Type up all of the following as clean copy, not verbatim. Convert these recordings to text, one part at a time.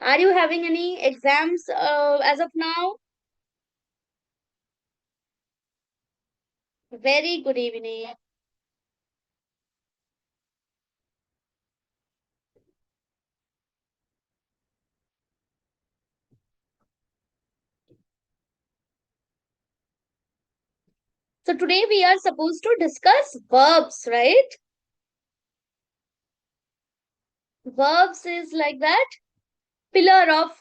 Are you having any exams as of now? Very good evening. So today we are supposed to discuss verbs, right? Verbs is like that pillar of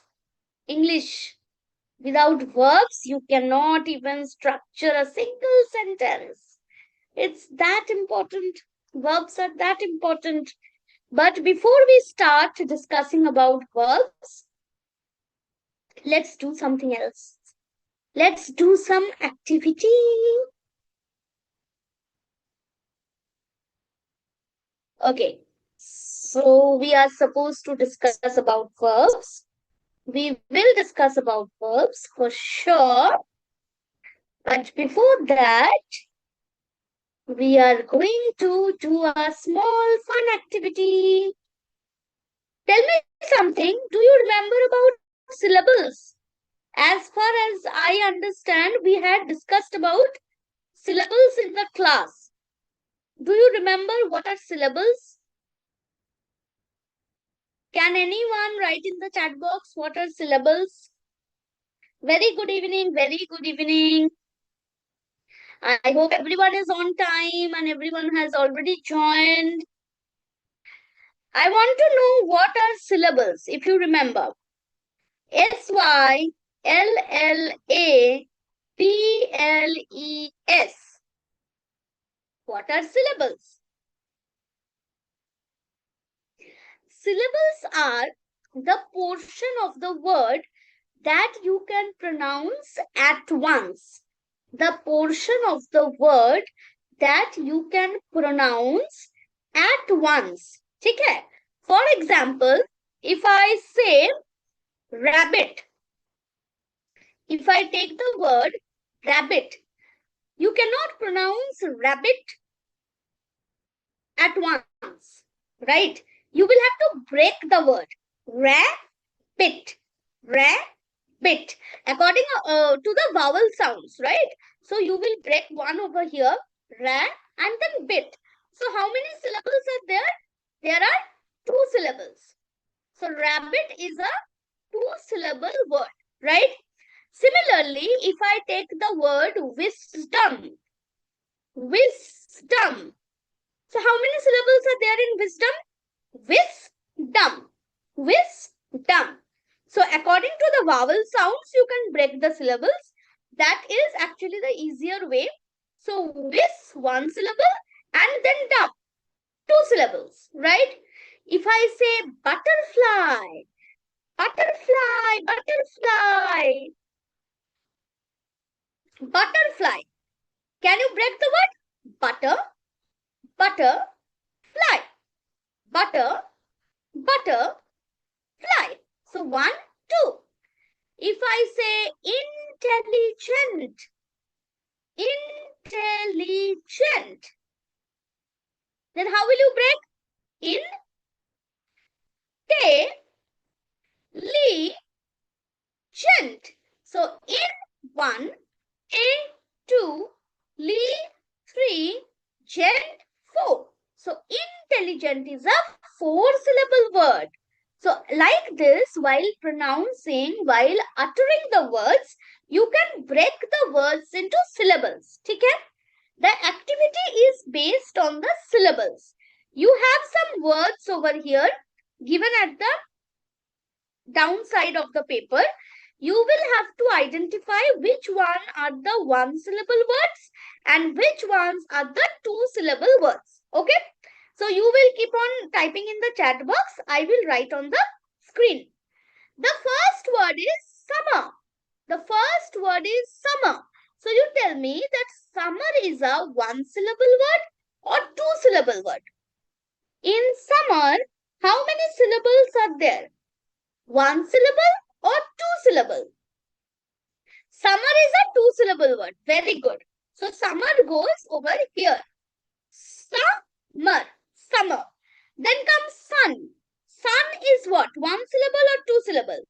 English. Without verbs, you cannot even structure a single sentence. It's that important. Verbs are that important. But before we start discussing about verbs, let's do something else. Let's do some activity. Okay. So we are supposed to discuss about verbs. We will discuss about verbs for sure. But before that, we are going to do a small fun activity. Tell me something. Do you remember about syllables? As far as I understand, we had discussed about syllables in the class. Do you remember what are syllables? Can anyone write in the chat box what are syllables? Very good evening. Very good evening. I hope everyone is on time and everyone has already joined. I want to know what are syllables, if you remember. Syllables. What are syllables? Syllables are the portion of the word that you can pronounce at once. The portion of the word that you can pronounce at once. ठीक है? For example, if I say rabbit, if I take the word rabbit, you cannot pronounce rabbit at once, right? You will have to break the word. Rabbit, rabbit, according to the vowel sounds, right? So you will break one over here, ra, and then bit. So how many syllables are there? There are 2 syllables. So rabbit is a 2-syllable word, right? Similarly, if I take the word wisdom, wisdom. So how many syllables are there in wisdom? Wisdom, wisdom. So according to the vowel sounds, you can break the syllables. That is actually the easier way. So wis, 1 syllable, and then dum, 2 syllables, right? If I say butterfly, butterfly, butterfly, butterfly. Can you break the word? Butter, butter, fly. Butter, butter, fly. So 1, 2. If I say intelligent, intelligent, then how will you break? Intelligent. So in 1, in 2, li, 3, gent, 4. So intelligent is a 4-syllable word. So like this, while pronouncing, while uttering the words, you can break the words into syllables. Okay? The activity is based on the syllables. You have some words over here given at the downside of the paper. You will have to identify which one are the 1-syllable words and which ones are the 2-syllable words. Okay? So you will keep on typing in the chat box. I will write on the screen. The first word is summer. The first word is summer. So you tell me that summer is a 1-syllable word or 2-syllable word. In summer, how many syllables are there? 1 syllable or 2 syllable? Summer is a 2-syllable word. Very good. So summer goes over here. Summer, summer. Then comes sun. Sun is is what? One syllable or two syllables?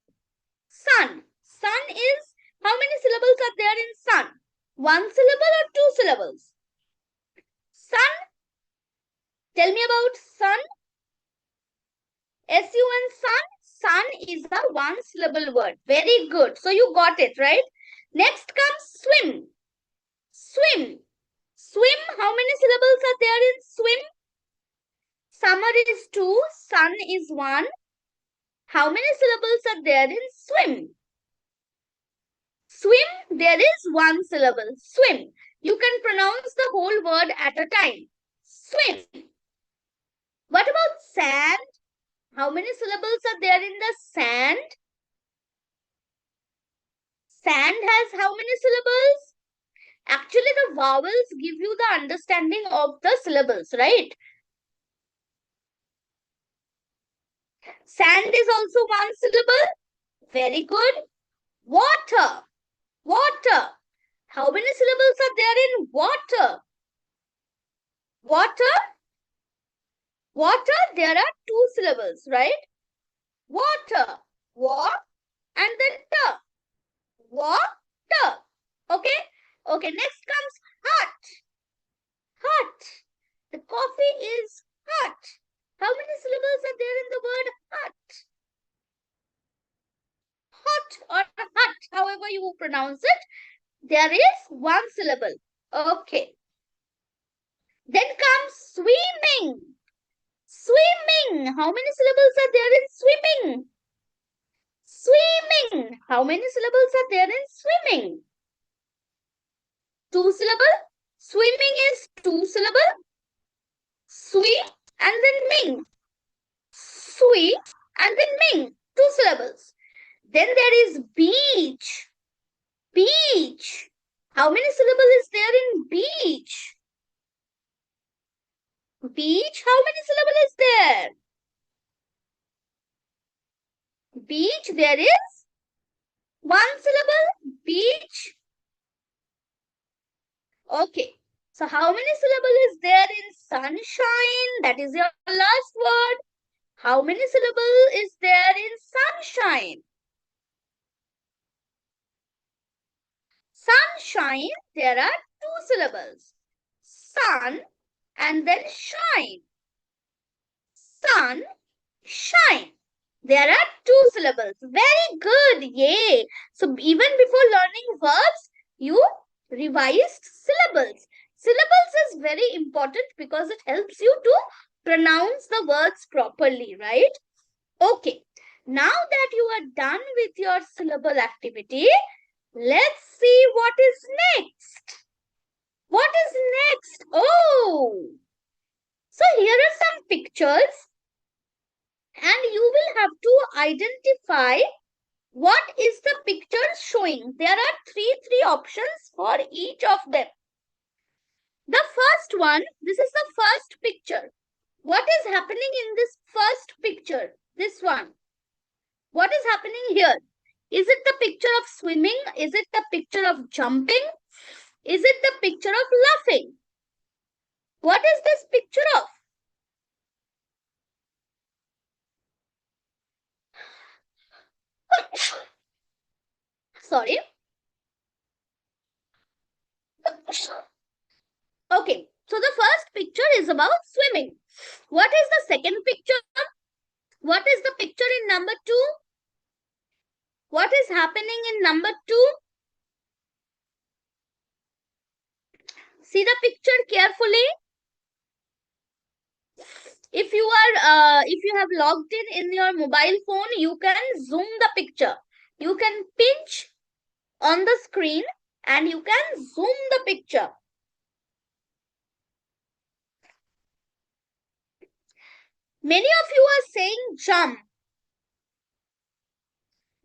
Sun. Sun is, how many syllables are there in sun? One syllable or two syllables? Sun. Tell me about sun. S-U-N, sun. Sun is a one syllable word. Very good. So you got it, right? Next comes swim. Swim. Swim. How many syllables are there in swim? Summer is two. Sun is one. How many syllables are there in swim? Swim, there is one syllable. Swim. You can pronounce the whole word at a time. Swim. What about sand? How many syllables are there in the sand? Sand has how many syllables? Actually, the vowels give you the understanding of the syllables, right? Sand is also one syllable. Very good. Water. Water. How many syllables are there in water? Water. Water, there are two syllables, right? Water. Wa and then ta. Water. Okay? Okay, next comes hot. Hot. The coffee is hot. How many syllables are there in the word hot? Hot or hot, however you pronounce it, there is one syllable. Okay. Then comes swimming. Swimming. How many syllables are there in swimming? Swimming. How many syllables are there in swimming? Two syllable. Swimming is two syllable. Swim and then ming. Swim and then ming. Two syllables. Then there is beach. Beach. How many syllables is there in beach? Beach. How many syllables is there? Beach, there is one syllable. Beach. Okay. So how many syllables is there in sunshine? That is your last word. How many syllables is there in sunshine? Sunshine, there are two syllables. Sun and then shine. Sun, shine. There are two syllables. Very good. Yay. So even before learning verbs, you revised syllables. Syllables is very important because it helps you to pronounce the words properly, right? Okay. Now that you are done with your syllable activity, let's see what is next. What is next? Oh, so here are some pictures and you will have to identify what is the picture showing. There are three options for each of them. The first one, this is the first picture. What is happening in this first picture? This one. What is happening here? Is it the picture of swimming? Is it the picture of jumping? Is it the picture of laughing? What is this picture of? Sorry. Okay, so the first picture is about swimming. What is the second picture? What is the picture in number 2? What is happening in number 2? See the picture carefully. If you have logged in your mobile phone, you can zoom the picture. You can pinch on the screen and you can zoom the picture. Many of you are saying jump.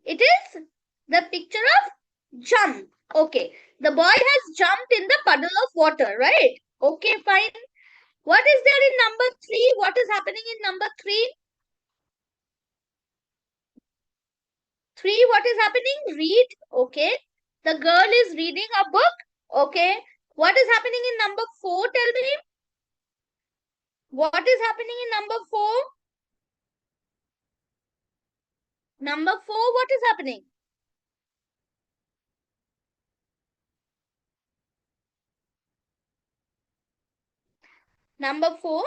It is the picture of jump. Okay. The boy has jumped in the puddle of water, right? Okay, fine. What is there in number 3? What is happening in number 3? 3, what is happening? Read. Okay. The girl is reading a book. Okay. What is happening in number 4? Tell me. What is happening in number 4? Number 4, what is happening? Number 4,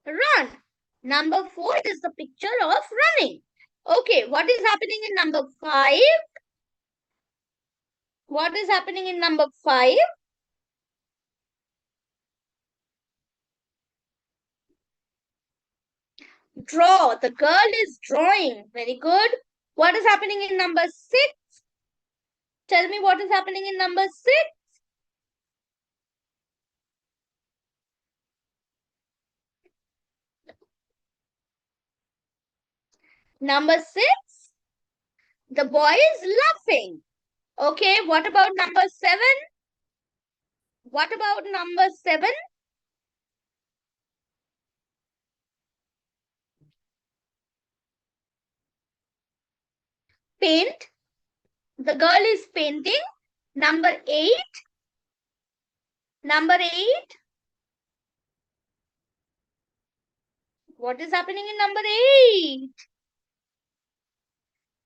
run. Number 4 is the picture of running. Okay, what is happening in number 5? What is happening in number 5? Draw. The girl is drawing. Very good. What is happening in number 6? Tell me what is happening in number 6. Number 6, the boy is laughing. Okay, what about number 7? What about number 7? Paint. The girl is painting. Number 8. Number 8. What is happening in number 8?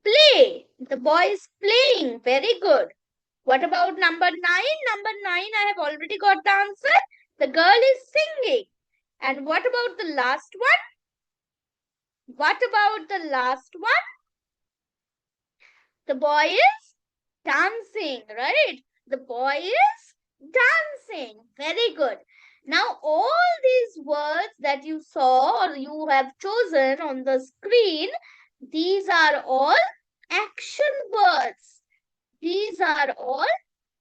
Play. The boy is playing. Very good. What about number 9? Number 9, I have already got the answer. The girl is singing. And what about the last one? What about the last one? The boy is dancing, right? The boy is dancing. Very good. Now, all these words that you saw or you have chosen on the screen, these are all action words. These are all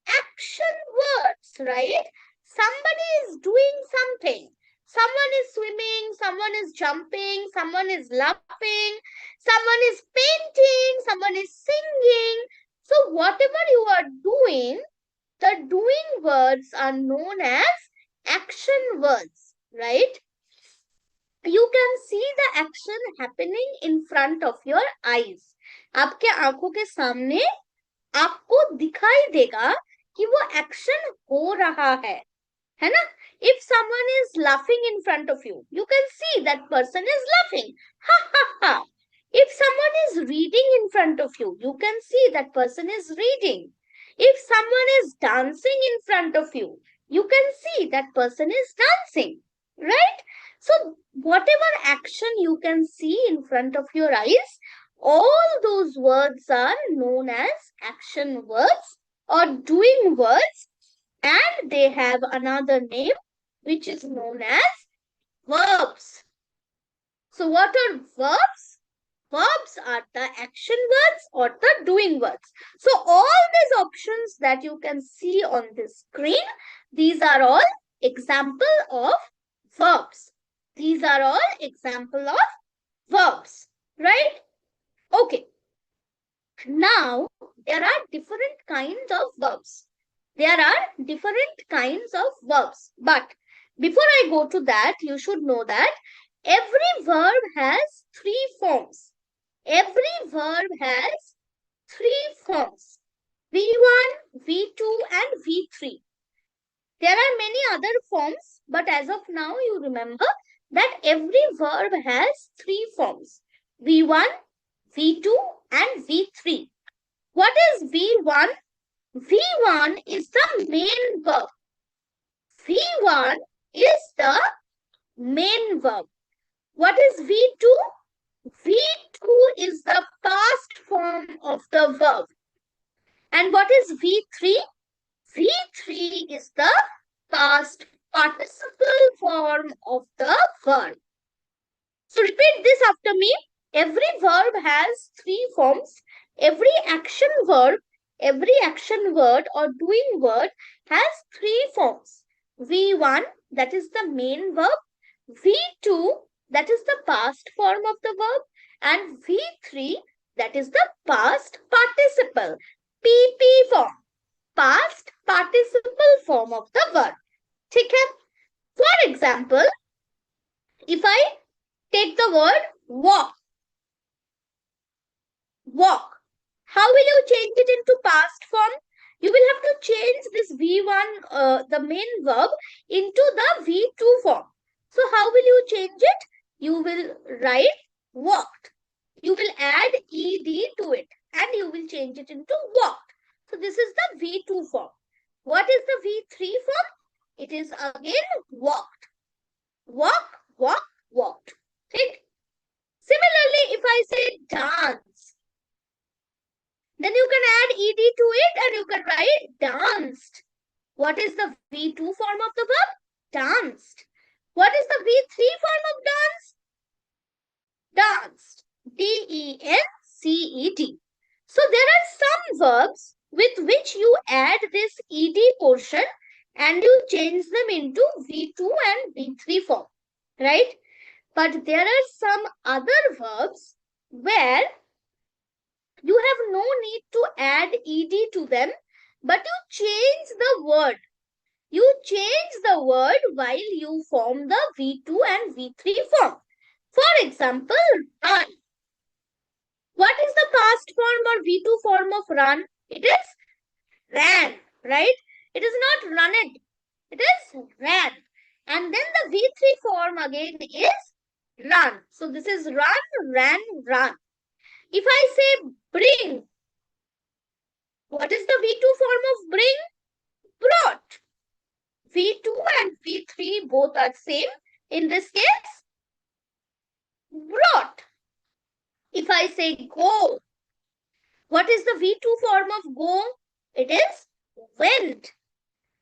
action words, right? Somebody is doing something. Someone is swimming, someone is jumping, someone is laughing, someone is painting, someone is singing. So whatever you are doing, the doing words are known as action words, right? You can see the action happening in front of your eyes. आपके आंखों के सामने आपको दिखाई देगा कि वो action हो रहा है ना? If someone is laughing in front of you, you can see that person is laughing. Ha ha ha. If someone is reading in front of you, you can see that person is reading. If someone is dancing in front of you, you can see that person is dancing, right? So whatever action you can see in front of your eyes, all those words are known as action words or doing words, and they have another name which is known as verbs. So what are verbs? Verbs are the action words or the doing words. So all these options that you can see on this screen, these are all example of verbs. These are all example of verbs, right? Okay. Now, there are different kinds of verbs. There are different kinds of verbs. But before I go to that, you should know that every verb has 3 forms. Every verb has 3 forms. V1, V2 and V3. There are many other forms, but as of now, you remember that every verb has 3 forms. V1, V2 and V3. What is V1? V1 is the main verb. V1 is the main verb. What is V2? V2 is the past form of the verb. And what is V3? V3 is the past participle form of the verb. So repeat this after me. Every verb has 3 forms. Every action word or doing word has 3 forms. V1, that is the main verb. V2, that is the past form of the verb. And V3, that is the past participle. PP form. Past participle form of the verb. ठीक है? For example, if I take the word walk. Walk. How will you change it into past form? You will have to change this V1, the main verb, into the V2 form. So how will you change it? you will write walked. You will add ed to it and you will change it into walked. So this is the V2 form. What is the V3 form? It is again walked. Walk, walk, walked. Okay? Similarly, if I say dance, then you can add ed to it and you can write danced. What is the V2 form of the verb? Danced. What is the V3 form of dance? Danced. D-E-N-C-E-D. So there are some verbs with which you add this ed portion and you change them into V2 and V3 form, right? But there are some other verbs where you have no need to add ed to them, but you change the word. You change the word while you form the V2 and V3 form. For example, run. What is the past form or V2 form of run? It is ran, right? It is not runned. It is ran. And then the V3 form again is run. So this is run, ran, run. If I say bring, what is the V2 form of bring? Brought. V2 and V3 both are same. In this case, brought. If I say go, what is the V2 form of go? It is went.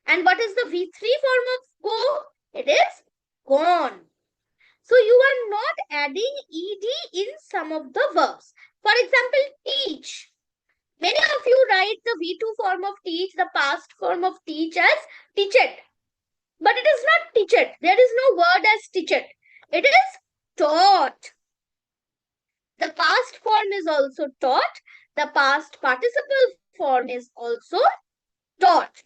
And what is the V3 form of go? It is gone. So you are not adding ed in some of the verbs. For example, teach. Many of you write the V2 form of teach, the past form of teach as teached. But it is not teached. There is no word as teached. It is taught. The past form is also taught. The past participle form is also taught.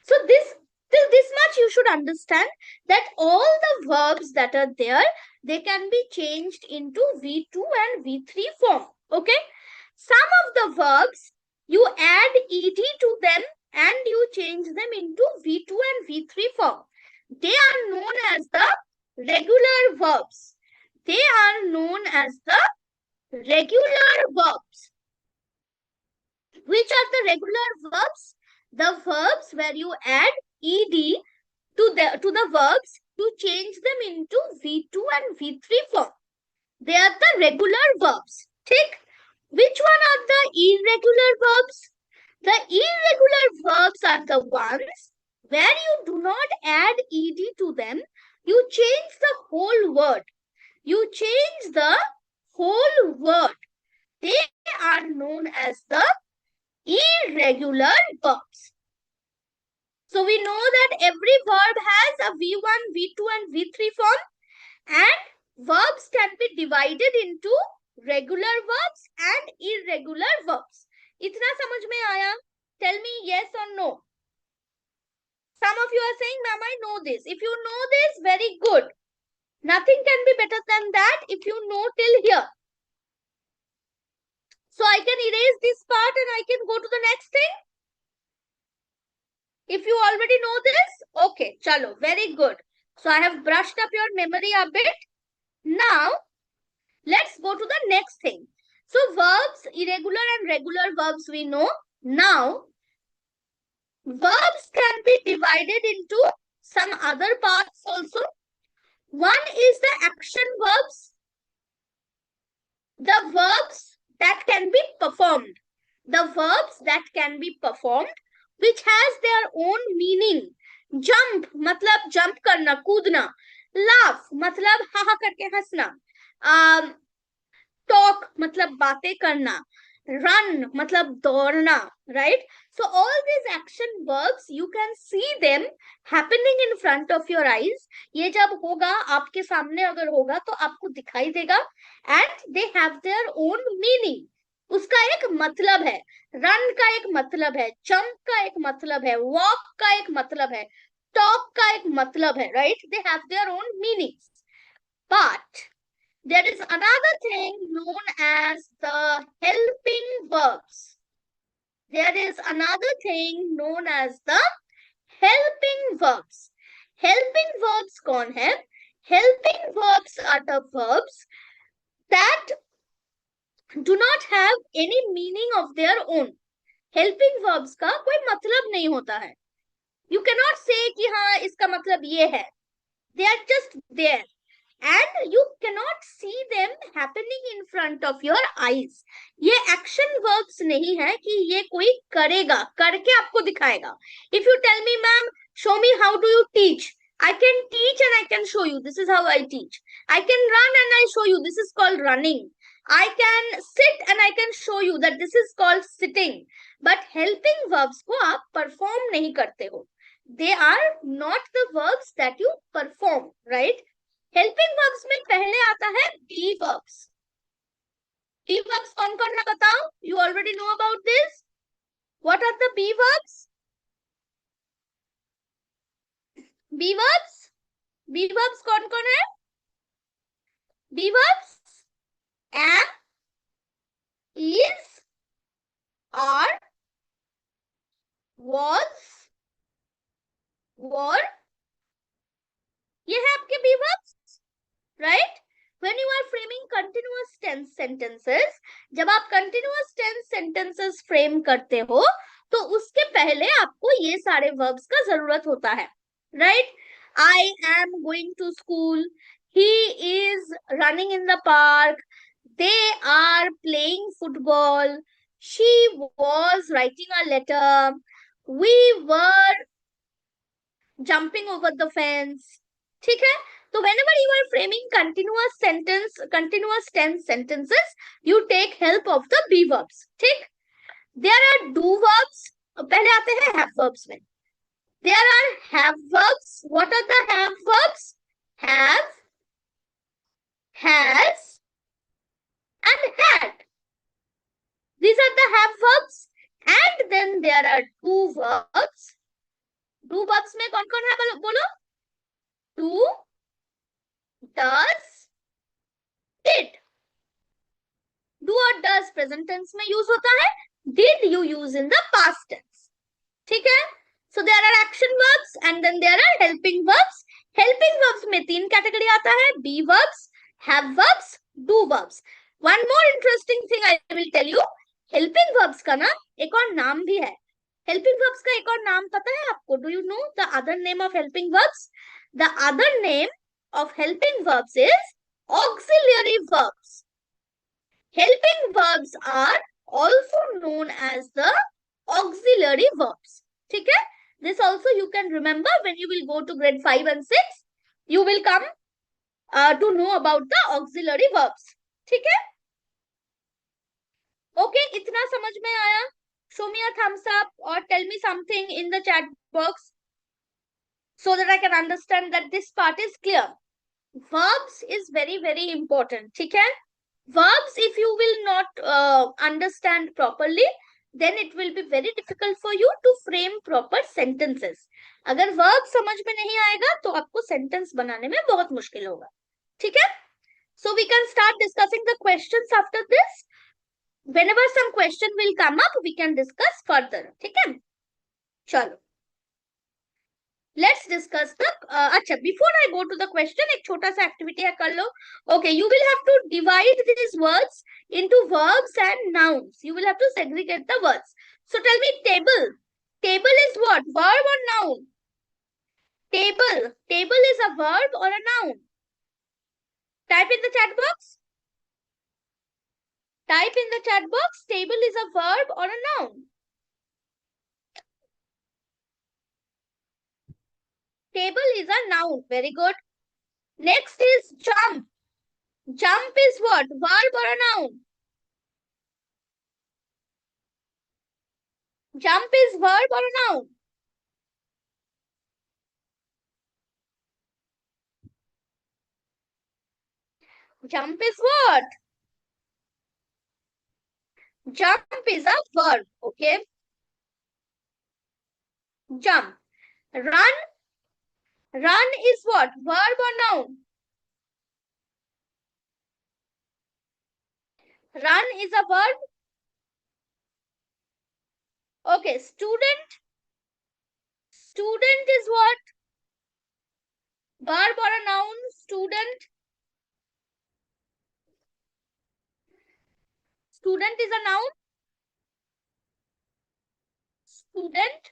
So this much you should understand, that all the verbs that are there, they can be changed into V2 and V3 form. Okay. Some of the verbs, you add ed to them and you change them into V2 and V3 form. They are known as the regular verbs. They are known as the regular verbs. Which are the regular verbs? The verbs where you add ed to the verbs to change them into V2 and V3 form. They are the regular verbs. Take. Which one are the irregular verbs? The irregular verbs are the ones where you do not add ed to them. You change the whole word. You change the whole word. They are known as the irregular verbs. So we know that every verb has a V1, V2 and V3 form, and verbs can be divided into regular verbs and irregular verbs. इतना समझ में आया? Tell me yes or no. Some of you are saying, ma'am, I know this. If you know this, very good. Nothing can be better than that if you know till here. So I can erase this part and I can go to the next thing. If you already know this, okay, chalo, very good. So I have brushed up your memory a bit. Now, let's go to the next thing. So verbs, irregular and regular verbs we know. Now, verbs can be divided into some other parts also. One is the action verbs. The verbs that can be performed. The verbs that can be performed, which has their own meaning. Jump, matlab jump karna, kudna. Laugh, matlab ha ha karke hasna. Talk, matlab bateं karna. Run, matlab daudna, right? So all these action verbs, you can see them happening in front of your eyes. ये जब होगा, आपके सामने अगर होगा तो आपको दिखाई देगा, and they have their own meaning. उसका एक मतलब है, रन का एक मतलब है, जंप का एक मतलब है, वॉक का एक मतलब है, टॉक का एक मतलब है, right? They have their own meanings. But there is another thing known as the helping verbs. There is another thing known as the helping verbs. Helping verbs कौन है? Helping verbs are the verbs that do not have any meaning of their own. Helping verbs का कोई मतलब नहीं होता है. You cannot say कि हाँ इसका मतलब ये है. They are just there. And you cannot see them happening in front of your eyes. ये action verbs नहीं है कि ये कोई करेगा, करके आपको दिखाएगा. If you tell me, ma'am, show me how do you teach, I can teach and I can show you. This is how I teach. I can run and I show you. This is called running. I can sit and I can show you that this is called sitting. But helping verbs को आप perform नहीं करते हो. They are not the verbs that you perform, right? Helping verbs में पहले आता है be verbs. Be verbs कौन कौन है बताओ? You already know about this. What are the be verbs? Be verbs? Be verbs कौन कौन है? Be verbs am, is, are, was, were. ये है आपके be verbs, right? When you are framing continuous tense sentences, जब आप continuous tense sentences frame करते हो, तो उसके पहले आपको ये सारे verbs का जरूरत होता है, right? I am going to school. He is running in the park. They are playing football. She was writing a letter. We were jumping over the fence. ठीक है? So whenever you are framing continuous tense sentences, you take help of the be verbs. ठीक? There are do verbs. पहले आते हैं have verbs में. There are have verbs. What are the have verbs? Have, has, and had. These are the have verbs. And then there are do verbs. Do verbs में कौन कौन है बोलो? Do, does, did. Do और does present tense में use होता है. Did you use in the past tense. ठीक है? So there are action verbs and then there are helping verbs. Helping verbs में तीन category आता है. Be verbs, have verbs, do verbs. One more interesting thing I will tell you. Helping verbs का ना एक और नाम भी है. Helping verbs का एक और नाम पता है आपको? Do you know the other name of helping verbs? The other name of helping verbs is auxiliary verbs. Helping verbs are also known as the auxiliary verbs. ठीक है? This also you can remember when you will go to grade 5 and 6. You will come to know about the auxiliary verbs. ठीक है? Okay, इतना समझ में आया? Show me a thumbs up or tell me something in the chat box so that I can understand that this part is clear. Verbs is very, very important. ठीक है? Verbs, if you will not understand properly, then it will be very difficult for you to frame proper sentences. अगर verb समझ में नहीं आएगा तो आपको sentence बनाने में बहुत मुश्किल होगा. ठीक है? So we can start discussing the questions after this. Whenever some question will come up, we can discuss further. ठीक है? चलो. Let's discuss the. अच्छा, before I go to the question, एक छोटा सा activity है कर लो. Okay, you will have to divide these words into verbs and nouns. You will have to segregate the words. So tell me, table. Table is what? Verb or noun? Table. Table is a verb or a noun? Type in the chat box. Type in the chat box. Table is a verb or a noun? Table is a noun. Very good. Next is jump. Jump is what? Verb or a noun? Jump is verb or a noun? Jump is what? Jump is a verb. Okay. Jump. Run. Run is what? Verb or noun? Run is a verb. Okay. Student. Student is what? Verb or a noun? student? Student is a noun. Student,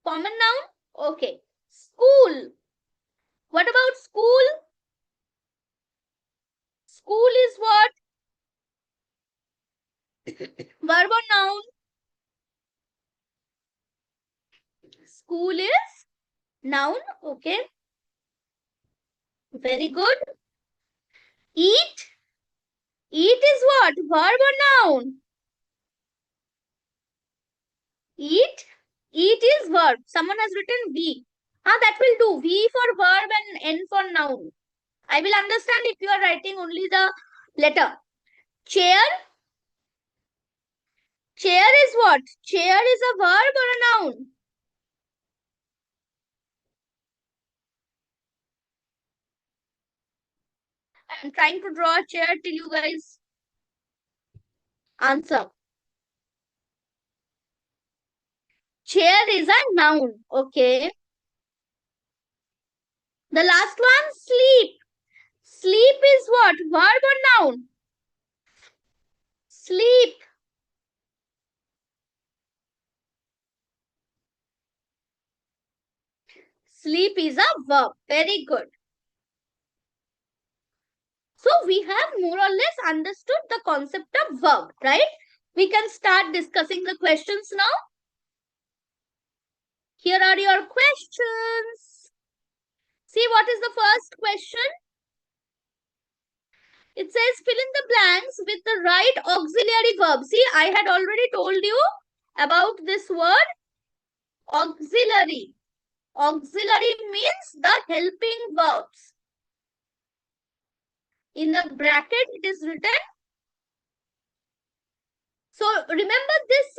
common noun. Okay. School. What about school? School is what? Verb or noun? School is noun. Okay. Very good. Eat. Eat is what? Verb or noun? Eat. Eat is verb. Someone has written V. That will do. V for verb and N for noun. I will understand if you are writing only the letter. Chair. Chair is what? Chair is a verb or a noun? I am trying to draw a chair till you guys answer. Chair is a noun. Okay. The last one, sleep. Sleep is what? Verb or noun? Sleep. Sleep is a verb. Very good. So we have more or less understood the concept of verb, right? We can start discussing the questions now. Here are your questions. See, what is the first question? It says fill in the blanks with the right auxiliary verb. See, I had already told you about this word auxiliary. Auxiliary means the helping verbs. In the bracket, it is written. So remember this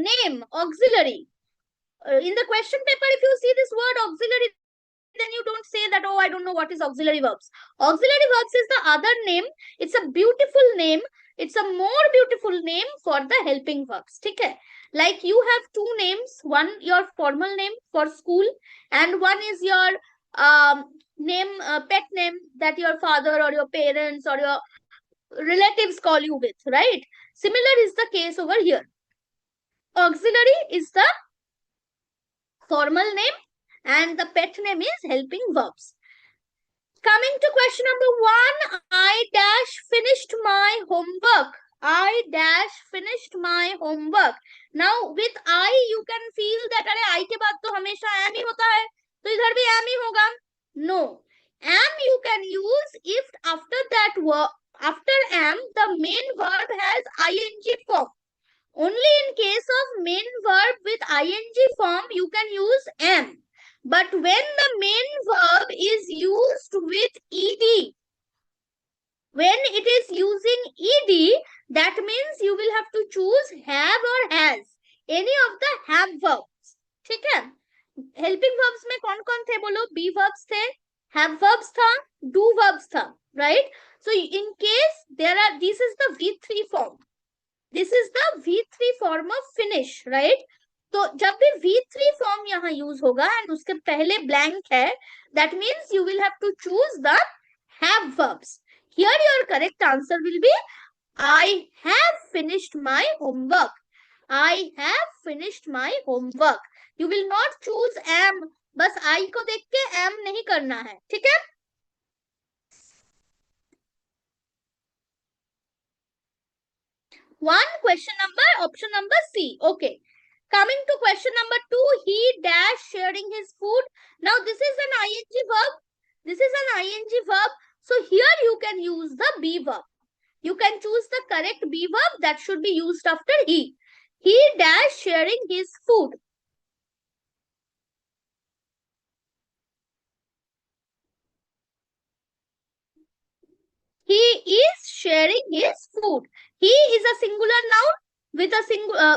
name, auxiliary. In the question paper, if you see this word auxiliary, then you don't say that, oh, I don't know what is auxiliary verbs. Auxiliary verbs is the other name. It's a beautiful name. It's a more beautiful name for the helping verbs. Okay? Like you have two names. One your formal name for school, and one is your name, pet name that your father or your parents or your relatives call you with, right? Similar is the case over here. Auxiliary is the formal name and the pet name is helping verbs. Coming to question number 1, I dash finished my homework. I dash finished my homework. Now with I you can feel that अरे I के बाद तो हमेशा am ही होता है, तो इधर भी am ही होगा. No, am you can use if after that word, after am the main verb has ing form. Only in case of main verb with ing form you can use am. But when the main verb is used with ed, when it is using ed, that means you will have to choose have or has. Any of the have verbs. ठीक है? Helping verbs में कौन-कौन थे बोलो? Be verbs थे, have verbs था, do verbs था, right? So in case there are, this is the V3 form. This is the V3 form of finish, right? तो जब भी V3 फॉर्म यहाँ यूज होगा एंड उसके पहले ब्लैंक है, that means you will have to choose the have verbs. Here your correct answer will be I have finished my homework. I have finished my homework. You will not choose am. बस I को देख के am नहीं करना है, ठीक है? One question number, option number C. Okay. Coming to question number 2, he dash sharing his food. Now this is an ing verb. This is an ing verb. So here you can use the be verb. You can choose the correct be verb that should be used after he. He dash sharing his food. He is sharing his food. He is a singular noun with a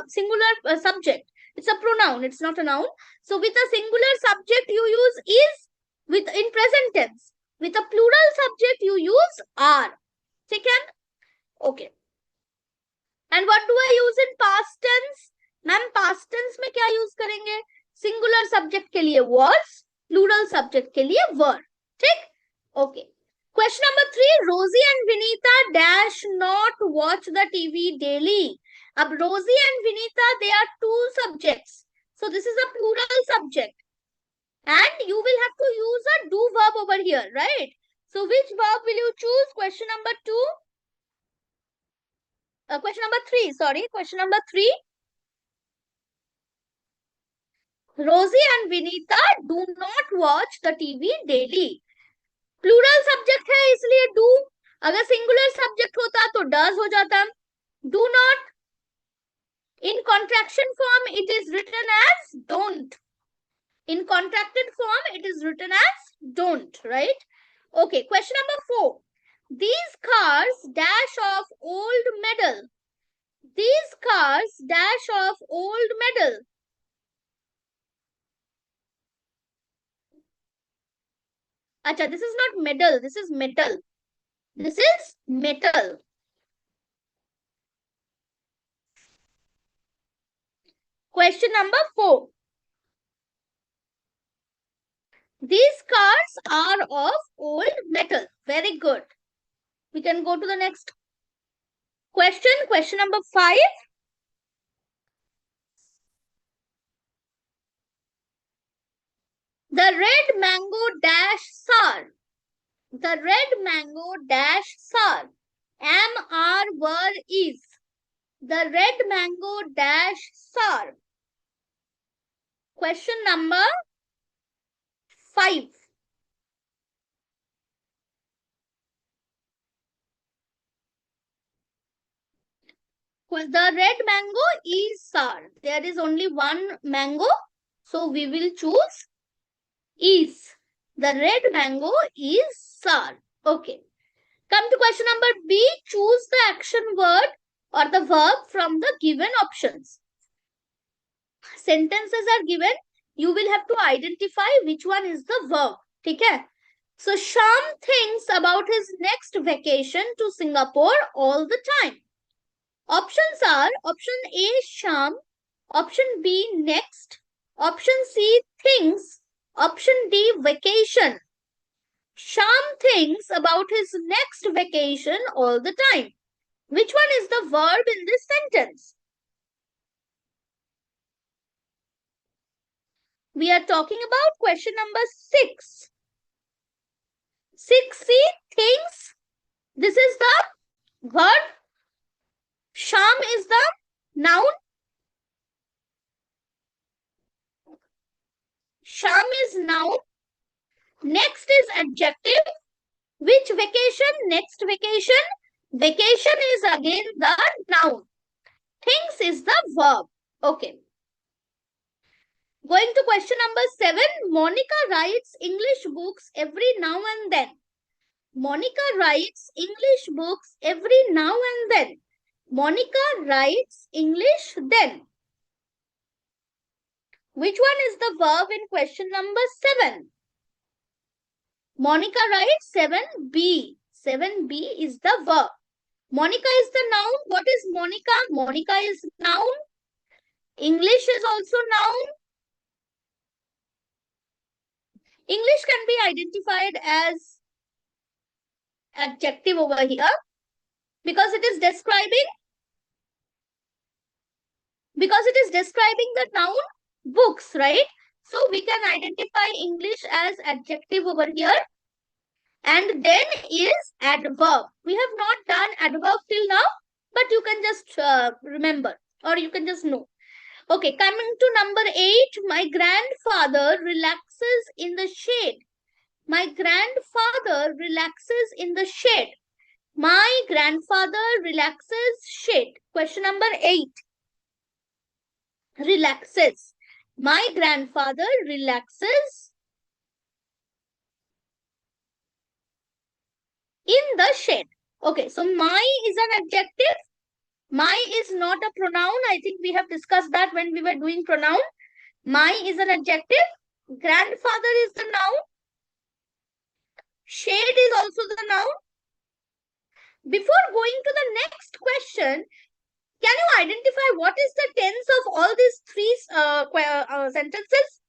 singular subject. It's a pronoun. It's not a noun. So with a singular subject, you use is with in present tense. With a plural subject, you use are. Okay. And what do I use in past tense? Ma'am, past tense में क्या use करेंगे? Singular subject के लिए was, plural subject के लिए were. ठीक? Okay. Question number 3. Rosie and Vinita dash not watch the TV daily. Ab Rosie and Vinita, they are two subjects. So this is a plural subject. And you will have to use a do verb over here, right? So which verb will you choose? Question number 2. Question number 3. Sorry. Question number 3. Rosie and Vinita do not watch the TV daily. Plural subject है इसलिए do. अगर singular subject होता तो does हो जाता. Do not. In contraction form, it is written as don't. In contracted form, it is written as don't, right? Okay, question number 4. These cars dash off old medal. These cars dash off old medal. Acha, this is not medal, this is metal. This is metal. Question number 4. These cars are of old metal. Very good. We can go to the next question. Question number 5. The red mango dash sour. The red mango dash sour. Am, are, were, is. The red mango dash sour. Question number 5. Well, the red mango is sour. There is only one mango, so we will choose is. The red mango is sour. Okay. Come to question number B. Choose the action word or the verb from the given options. Sentences are given. You will have to identify which one is the verb. Okay? So, Sham thinks about his next vacation to Singapore all the time. Options are option A, Sham, option B, next, option C, thinks, option D, vacation. Sham thinks about his next vacation all the time. Which one is the verb in this sentence? We are talking about question number 6. 6C, thinks. This is the verb. Sham is the noun. Sham is noun. Next is adjective. Which vacation? Next vacation. Vacation is again the noun. Thinks is the verb. Okay. Going to question number 7. Monica writes English books every now and then. Monica writes English books every now and then. Monica writes English then. Which one is the verb in question number 7? Monica writes 7B. 7B is the verb. Monica is the noun. What is Monica? Monica is noun. English is also noun. English can be identified as adjective over here because it is describing the noun books, right? So we can identify English as adjective over here. And then is adverb. We have not done adverb till now, but you can just remember or you can just know. Okay, coming to number 8. My grandfather relaxes in the shade. My grandfather relaxes in the shade. My grandfather relaxes shade. Question number 8. Relaxes. My grandfather relaxes in the shade. Okay, so my is an adjective. My is not a pronoun. I think we have discussed that when we were doing pronoun. My is an adjective. Grandfather is the noun. Shade is also the noun. Before going to the next question, can you identify what is the tense of all these three sentences?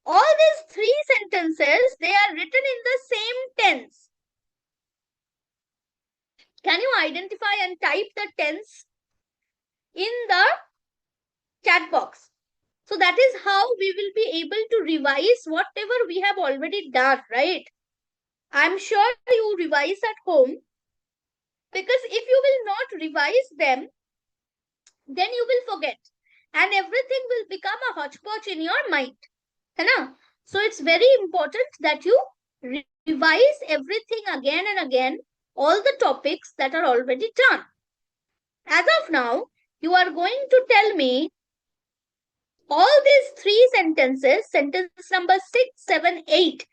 All these three sentences, they are written in the same tense. Can you identify and type the tense in the chat box? So that is how we will be able to revise whatever we have already done, right? I'm sure you revise at home, because if you will not revise them, then you will forget and everything will become a hodgepodge in your mind. है ना? So it's very important that you revise everything again and again, all the topics that are already done. As of now, you are going to tell me all these three sentences, sentence number 6, 7, 8,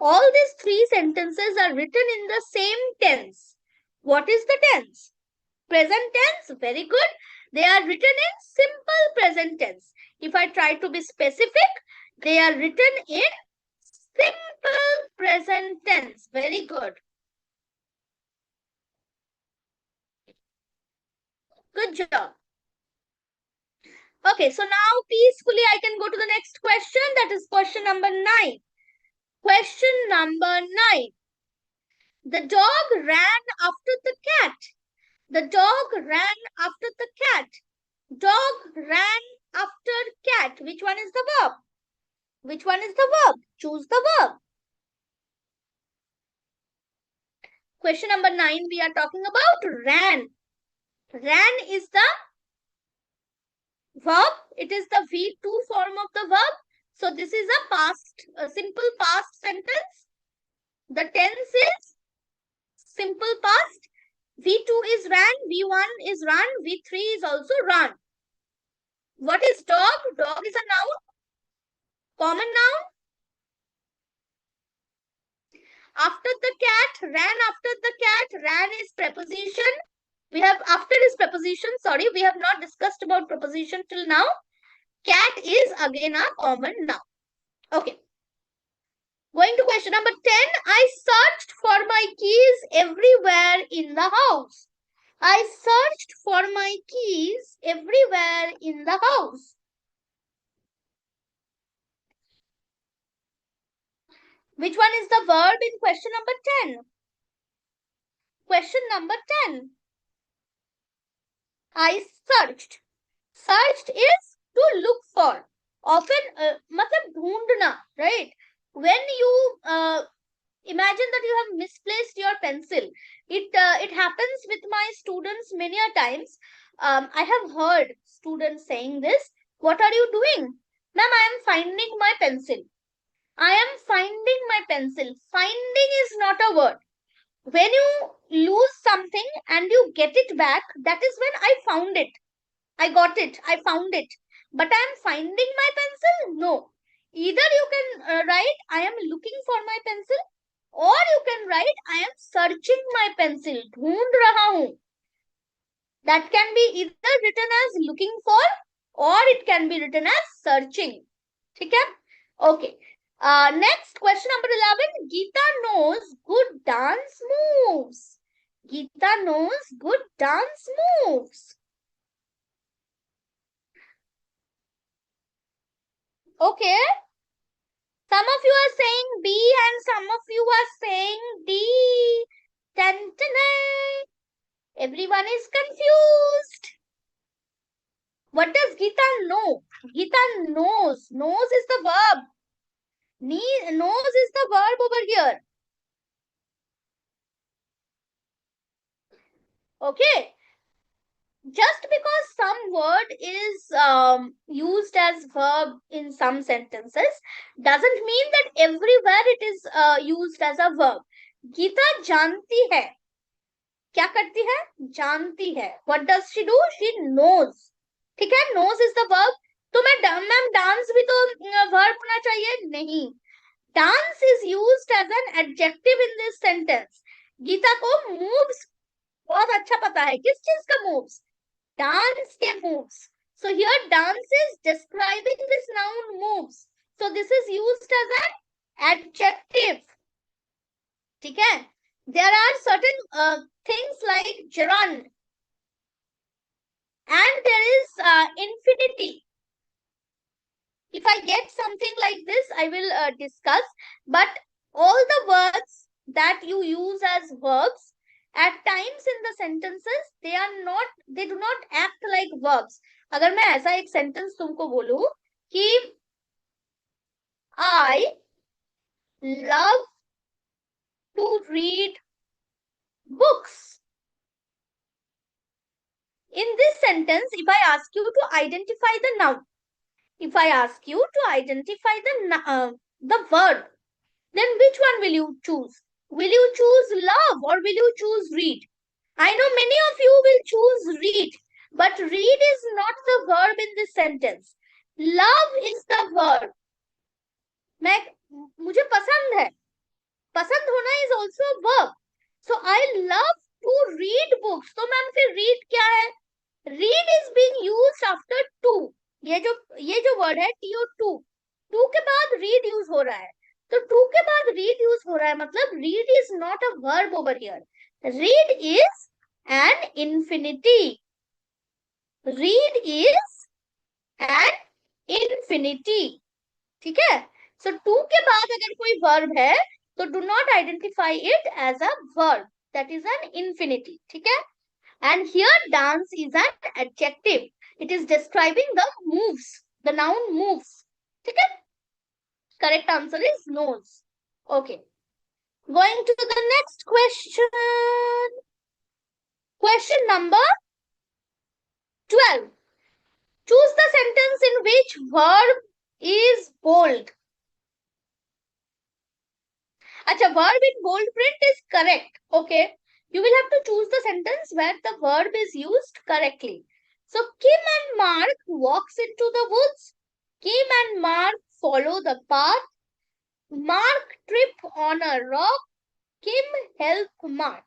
all these three sentences are written in the same tense. What is the tense? Present tense. Very good. They are written in simple present tense. If I try to be specific, they are written in simple present tense. Very good. Good job. Okay, so now peacefully I can go to the next question. That is question number 9. Question number 9. The dog ran after the cat. The dog ran after the cat. Dog ran after cat. Which one is the verb? Which one is the verb? Choose the verb. Question number 9, we are talking about ran. Ran is the verb. It is the V2 form of the verb. So this is a simple past sentence. The tense is simple past. V2 is ran, V1 is run, V3 is also run. What is dog? Dog is a noun, common noun. After the cat, ran after the cat, ran is preposition. We have, after is preposition, sorry, we have not discussed about preposition till now. Cat is again a common noun. Okay. Going to question number 10. I searched for my keys everywhere in the house. I searched for my keys everywhere in the house. Which one is the verb in question number 10? Question number 10. I searched. Searched is to look for. Often, matlab dhoondna, right? When you imagine that you have misplaced your pencil, it happens with my students many a times. I have heard students saying this. What are you doing? Ma'am, I am finding my pencil. I am finding my pencil. Finding is not a word. When you lose something and you get it back, that is when I found it. I got it. I found it. But I am finding my pencil? No. Either you can write, I am looking for my pencil, or you can write, I am searching my pencil. Dhoond raha hoon. That can be either written as looking for, or it can be written as searching. Okay. Next, question number 11. Geeta knows good dance moves. Geeta knows good dance moves. Okay. Some of you are saying B and some of you are saying D. Everyone is confused. What does Geeta know? Geeta knows. Knows is the verb. Knows is the verb over here. Okay. Just because some word is used as verb in some sentences doesn't mean that everywhere it is used as a verb. Geeta janti hai. क्या करती है? जानती है. What does she do? She knows. ठीक है? Knows is the verb. तो ma'am dance भी तो verb होना चाहिए? नहीं. Dance is used as an adjective in this sentence. Gita को moves बहुत अच्छा पता है. किस चीज का moves? Dance के moves. So here dance is describing this noun moves. So this is used as an adjective. ठीक है? There are certain things like gerund. And there is infinity. If I get something like this, I will discuss. But all the words that you use as verbs At times in the sentences they do not act like verbs. अगर मैं ऐसा एक sentence तुमको बोलूं कि I love to read books. In this sentence, if I ask you to identify the noun, if I ask you to identify the verb, then which one will you choose? Will you choose love or will you choose read? I know many of you will choose read, but read is not the verb in this sentence. Love is the verb. मुझे पसंद है. पसंद होना is also a verb. So I love to read books. तो ma'am फिर read क्या है? Read is being used after to. ये जो word है to के बाद read use हो रहा है. तो to के बाद read use हो रहा है, मतलब read is not a verb over here. Read is an infinity. Read is an infinity. ठीक है? So to के बाद अगर कोई verb है तो do not identify it as a verb. That is an infinity. ठीक है? And here dance is an adjective. It is describing the moves. The noun moves. Okay? Correct answer is nose. Okay. Going to the next question. Question number 12. Choose the sentence in which verb is bold. Acha, verb in bold print is correct. Okay. You will have to choose the sentence where the verb is used correctly. So, Kim and Mark walks into the woods. Kim and Mark follow the path. Mark trip on a rock. Kim help Mark.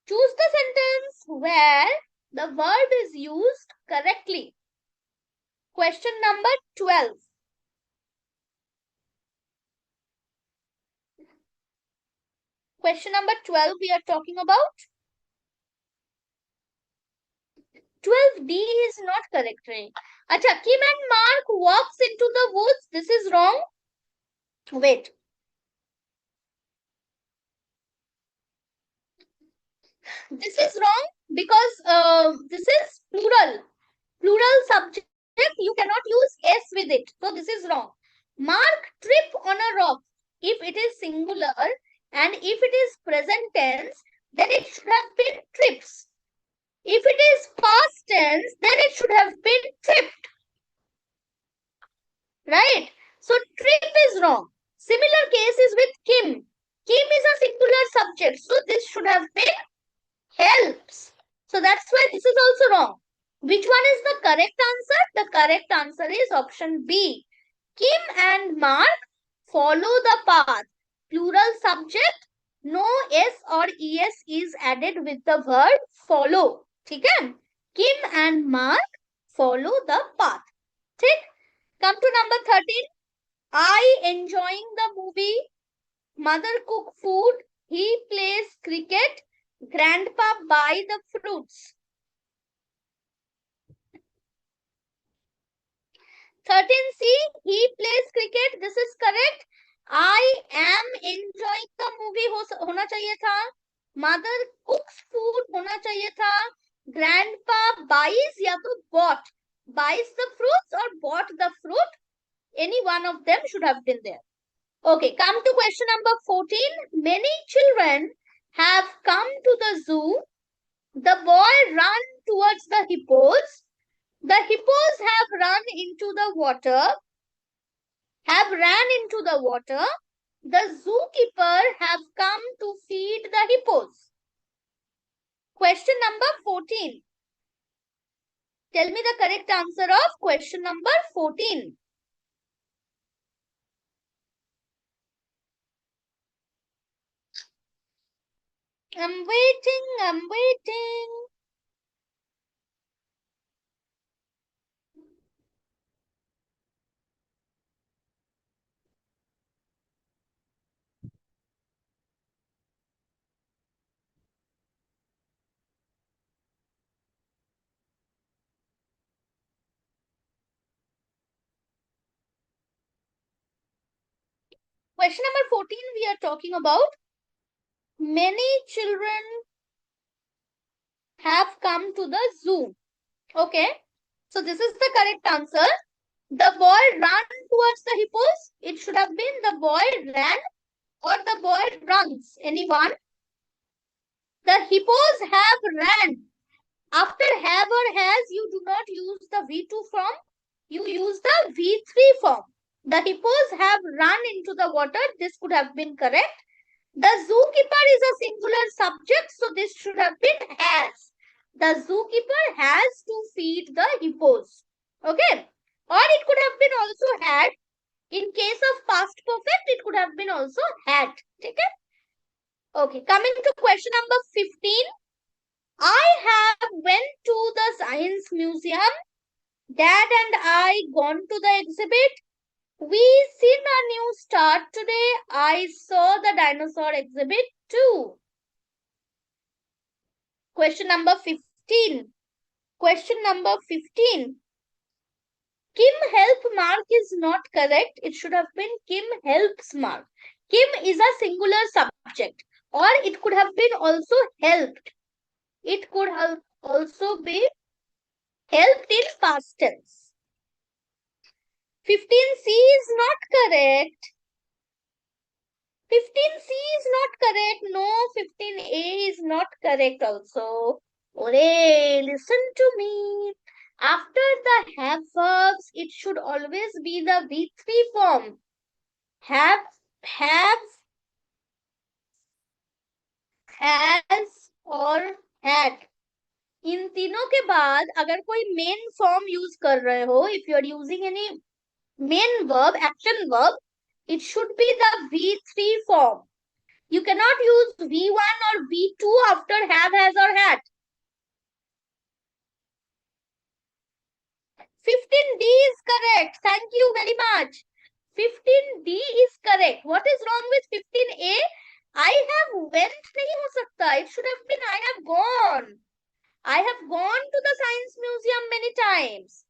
Choose the sentence where the verb is used correctly. Question number 12. Question number 12 we are talking about. 12D is not correct, right? Acha, Kim and Mark walks into the woods. This is wrong. Wait. This is wrong because this is plural. Plural subject, you cannot use S with it. So this is wrong. Mark trip on a rock. If it is singular and if it is present tense, then it should have been trips. If it is past tense, then it should have been tripped. Right? So trip is wrong. Similar case is with Kim. Kim is a singular subject. So this should have been helps. So that's why this is also wrong. Which one is the correct answer? The correct answer is option B. Kim and Mark follow the path. Plural subject. No S or ES is added with the word follow. ठीक है? Kim and Mark follow the path. ठीक? Come to number 13. I enjoying the movie. Mother cook food. He plays cricket. Grandpa buy the fruits. 13C, he plays cricket. This is correct. I am enjoying the movie होना चाहिए था. Mother cooks food होना चाहिए था. Grandpa buys या तो bought. Buys the fruits or bought the fruit. Any one of them should have been there. Okay, come to question number 14. Many children have come to the zoo. The boy ran towards the hippos. The hippos have run into the water. The zookeeper have come to feed the hippos. Question number 14. Tell me the correct answer of question number 14. I'm waiting. Question number 14, we are talking about many children have come to the zoo. Okay. So this is the correct answer. The boy ran towards the hippos. It should have been the boy ran or the boy runs. Anyone? The hippos have ran. After have or has, you do not use the V2 form. You use the V3 form. The hippos have run into the water. This could have been correct. The zookeeper is a singular subject, so this should have been has. The zookeeper has to feed the hippos. Okay. Or it could have been also had. In case of past perfect, it could have been also had. Okay. Coming to question number 15. I have went to the science museum. Dad and I gone to the exhibit. We seen a new star today. I saw the dinosaur exhibit too. Question number 15. Question number 15. Kim help Mark is not correct. It should have been Kim helps Mark. Kim is a singular subject, or it could have been also helped. It could have also be helped in past tense. 15C is not correct. 15C is not correct. No, 15A is not correct also. Ore, listen to me. After the have verbs, it should always be the V3 form. Have, has और had. इन तीनों के बाद अगर कोई main form use कर रहे हो, if you are using any main verb, action verb, it should be the V3 form. You cannot use V1 or V2 after have, has or had. 15D is correct. Thank you very much. 15D is correct. What is wrong with 15A? I have went nahi ho sakta. It should have been I have gone. I have gone to the science museum many times.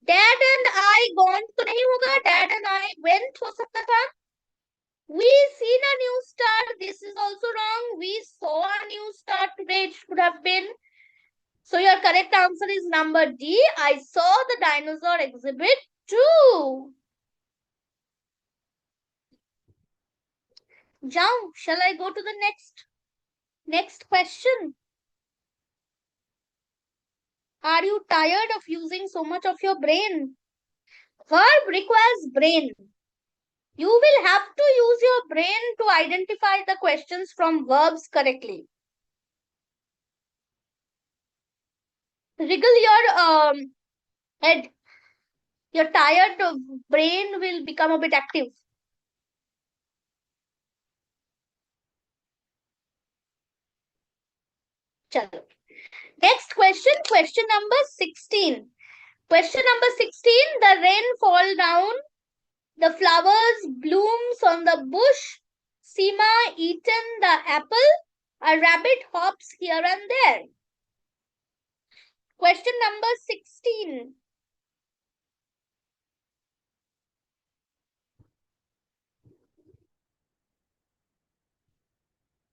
Dad and I gone to nahi hoga. Dad and I went ho sakta tha. We seen a new star. This is also wrong. We saw a new star today. It should have been. So your correct answer is number D. I saw the dinosaur exhibit too. Jao, shall I go to the next question? Are you tired of using so much of your brain? Verb requires brain. You will have to use your brain to identify the questions from verbs correctly. Wriggle your head. Your tired brain will become a bit active. Chalo. Next question, question number 16. Question number 16, the rain fall down, the flowers blooms on the bush, Seema eaten the apple, a rabbit hops here and there. Question number 16.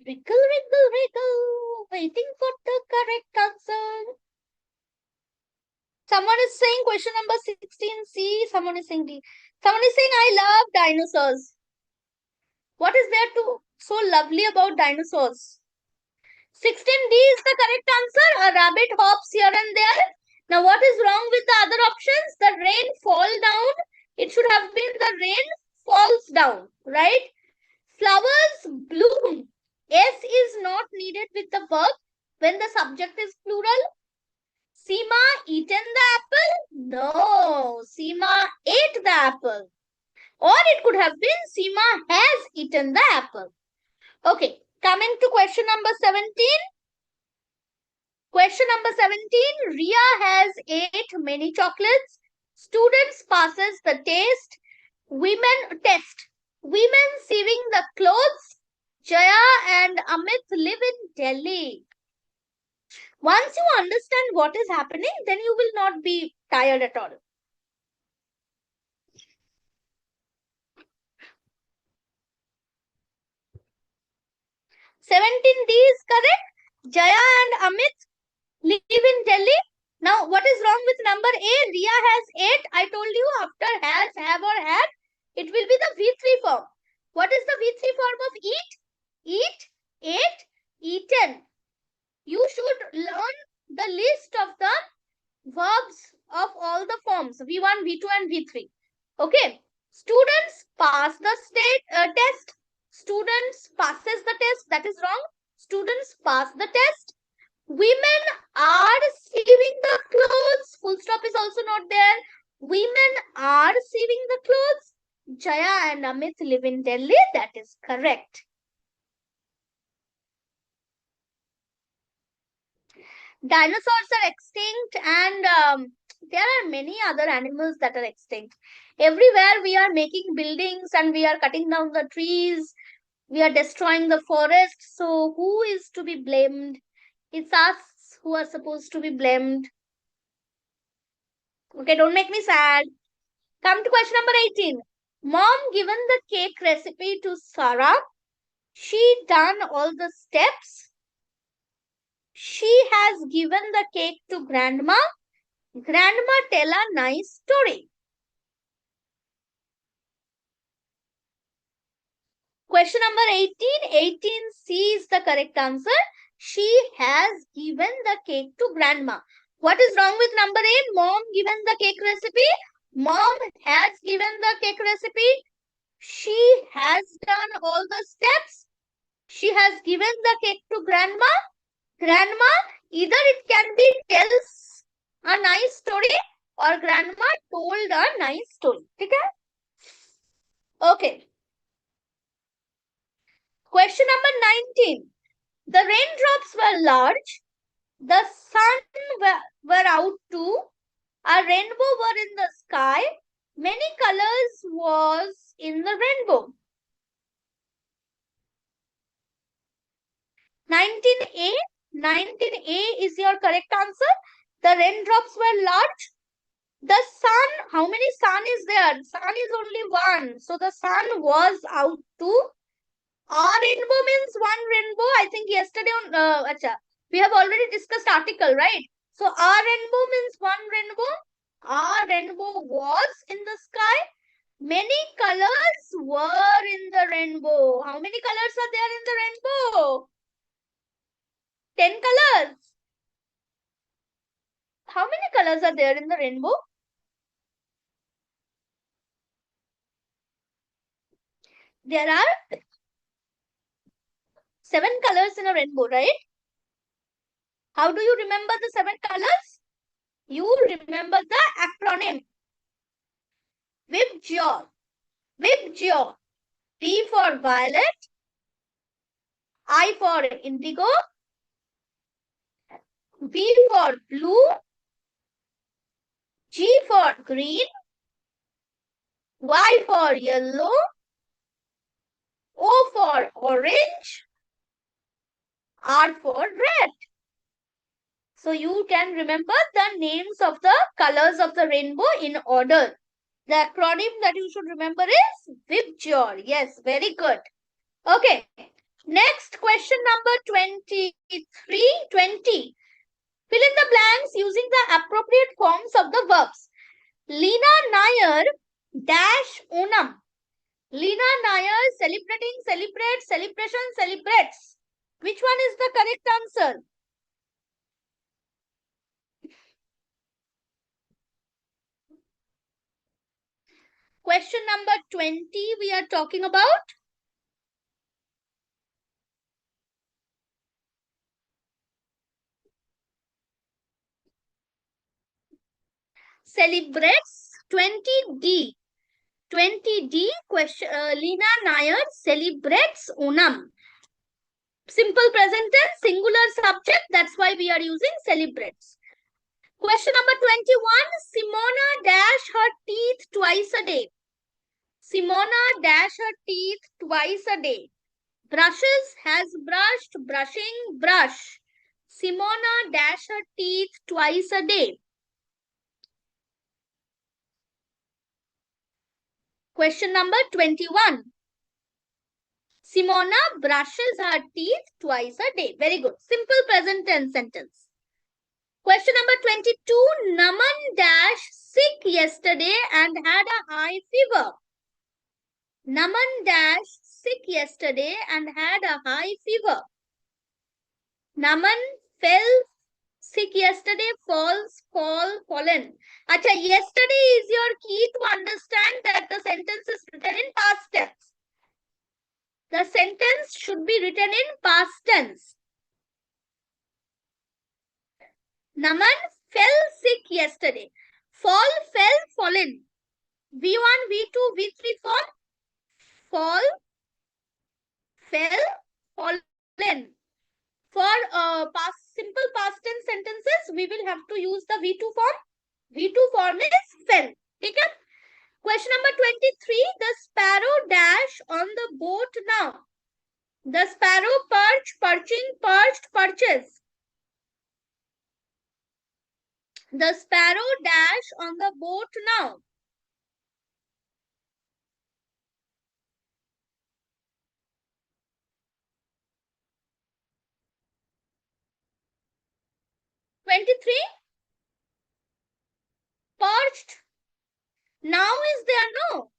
Wiggle, wiggle, wiggle, waiting for the correct answer. Someone is saying question number 16C, someone is saying D. Someone is saying I love dinosaurs. What is there to so lovely about dinosaurs? 16D is the correct answer. A rabbit hops here and there. Now, what is wrong with the other options? The rain fall down. It should have been the rain falls down, right? Flowers bloom. S is not needed with the verb when the subject is plural. Seema eaten the apple? No, Seema ate the apple. Or it could have been Seema has eaten the apple. Okay, coming to question number 17. Question number 17. Ria has ate many chocolates. Students passes the test. Women sewing the clothes. Jaya and Amit live in Delhi. Once you understand what is happening, then you will not be tired at all. D is correct. Jaya and Amit Live in Delhi. Now, what is wrong with number A? Ria has ate. I told you after has, have or had, it will be the V3 form. What is the V3 form of eat? Eat, ate, eaten. You should learn the list of the verbs of all the forms V1, V2 and V3. Okay. Students pass the test. Students passes the test. That is wrong. Students pass the test. Women are sewing the clothes. Full stop is also not there. Women are sewing the clothes. Jaya and Amit live in Delhi. That is correct. Dinosaurs are extinct, and there are many other animals that are extinct. Everywhere we are making buildings and we are cutting down the trees. We are destroying the forest. So who is to be blamed? It's us who are supposed to be blamed. Okay, don't make me sad. Come to question number 18. Mom given the cake recipe to Sarah. She done all the steps. She has given the cake to grandma. Grandma tell a nice story. Question number 18. 18C is the correct answer. She has given the cake to grandma. What is wrong with number 8? Mom given the cake recipe. Mom has given the cake recipe. She has done all the steps. She has given the cake to grandma. Grandma, either it can be tells a nice story or grandma told a nice story. Okay? Okay. Question number 19. The raindrops were large. The sun were out too. A rainbow were in the sky. Many colors was in the rainbow. 19A. 19A is your correct answer. The raindrops were large. The sun, how many sun is there? Sun is only one. So the sun was out too. Our rainbow means one rainbow. I think yesterday on, we have already discussed article, right? So our rainbow means one rainbow. Our rainbow was in the sky. Many colors were in the rainbow. How many colors are there in the rainbow? 10 colors. How many colors are there in the rainbow? There are 7 colors in a rainbow, right? How do you remember the 7 colors? You remember the acronym. VIBGYOR. VIBGYOR. V for violet. I for indigo. B for blue. G for green. Y for yellow. O for orange. R for red. So you can remember the names of the colors of the rainbow in order. The acronym that you should remember is VIBGYOR. Yes, very good. Okay. Next question number 23. 20. Fill in the blanks using the appropriate forms of the verbs. Leena Nair dash Onam. Leena Nair celebrating, celebrates, celebration, celebrates. Which one is the correct answer? Question number 20 we are talking about. Celebrates. 20D. 20D question. Leena Nair celebrates Onam. Simple present tense, singular subject. That's why we are using celebrates. Question number 21. Simona dash her teeth twice a day. Simona dash her teeth twice a day. Brushes, has brushed, brushing, brush. Simona dash her teeth twice a day. Question number 21. Simona brushes her teeth twice a day. Very good. Simple present tense sentence. Question number 22. Naman dash sick yesterday and had a high fever. Naman dash sick yesterday and had a high fever. Naman fell sick yesterday, fallen. Acha, yesterday is your key to understand that the sentence is written in past tense. The sentence should be written in past tense. Naman fell sick yesterday. Fall, fell, fallen. V1, V2, V3, fall, fell, fallen. For simple past tense sentences, we will have to use the V2 form. V2 form is fell. Okay? Question number 23. The sparrow dash on the boat now. The sparrow perching, perched, perches. The sparrow dash on the boat now. (23) Perched. Now is there? No.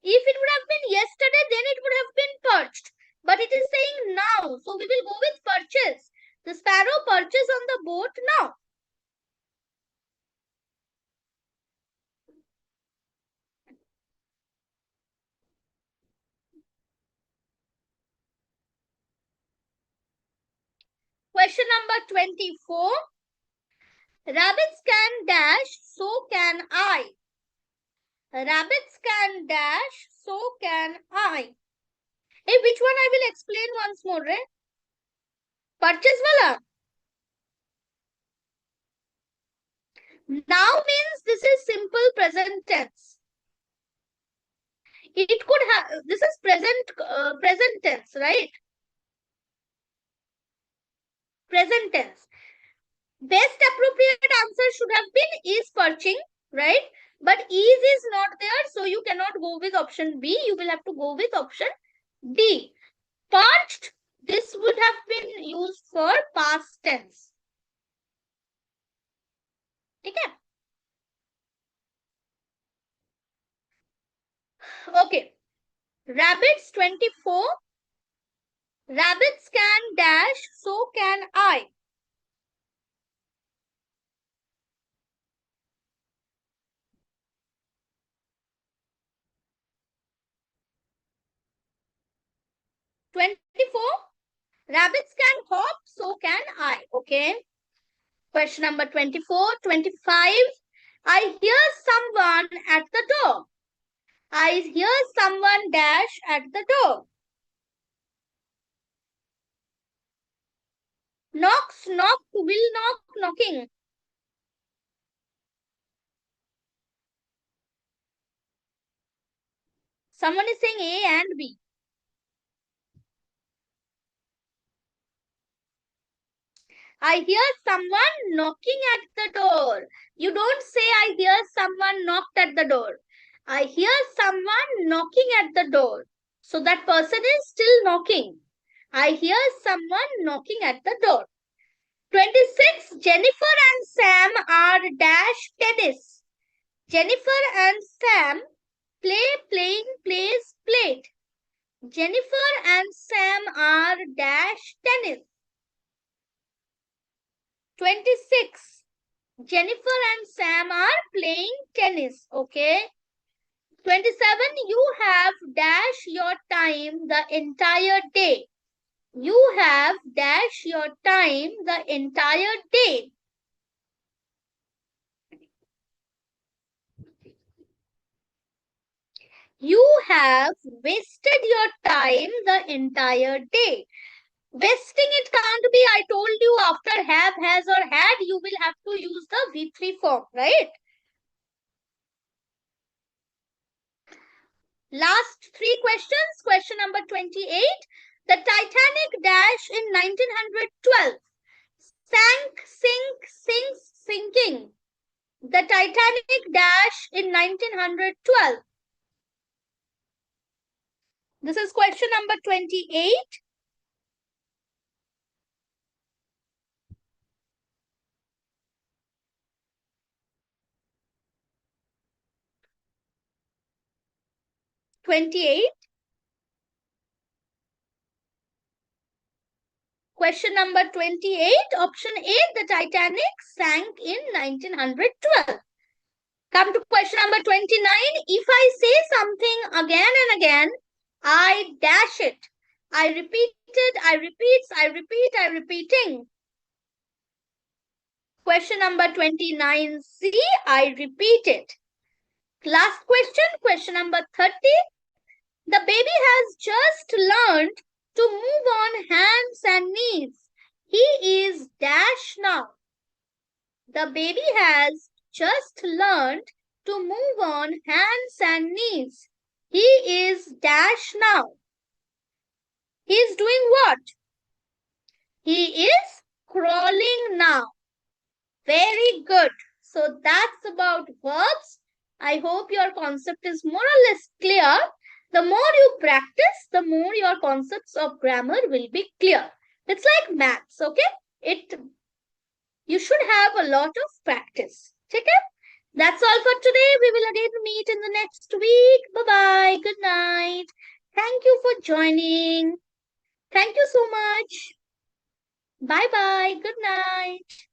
If it would have been yesterday, then it would have been perched. But it is saying now. So we will go with perches. The sparrow perches on the boat now. Question number 24. Rabbits can dash, so can I. Rabbits can dash, so can I. Hey, which one I will explain once more, right? Purchase wala. Now means this is simple present tense. It could have, this is present tense, right? Present tense. Best appropriate answer should have been is perching, right? But is not there, so you cannot go with option B. You will have to go with option D. Perched, this would have been used for past tense. Okay. Okay. Rabbits 24. Rabbits can dash, so can I. (24) Rabbits can hop, so can I. Okay. Question number 24. 25. I hear someone at the door. I hear someone dash at the door. Knocks, knock, will knock, knocking. Someone is saying A and B. I hear someone knocking at the door. You don't say I hear someone knocked at the door. I hear someone knocking at the door. So that person is still knocking. I hear someone knocking at the door. 26. Jennifer and Sam are dash tennis. Jennifer and Sam playing, plays, played. Jennifer and Sam are dash tennis. 26. Jennifer and Sam are playing tennis. Okay. 27. You have dash your time the entire day. You have dash your time the entire day. You have wasted your time the entire day. Wasting it can't be, I told you, after have, has or had, you will have to use the V3 form, right? Last three questions. Question number 28. The Titanic dash in 1912. Sank, sinks, sinking. The Titanic dash in 1912. This is question number 28. Question number 28, option A, the Titanic sank in 1912. Come to question number 29. If I say something again and again, I dash it. I repeat it, I repeats, I repeat, I repeating. Question number 29C, I repeat it. Last question, question number 30. The baby has just learned to move on hands and knees. He is dash now. The baby has just learned to move on hands and knees. He is dash now. He is doing what? He is crawling now. Very good. So that's about verbs. I hope your concept is more or less clear. The more you practice, the more your concepts of grammar will be clear. It's like maths, okay? You should have a lot of practice. Okay? That's all for today. We will again meet in the next week. Bye-bye. Good night. Thank you for joining. Thank you so much. Bye-bye. Good night.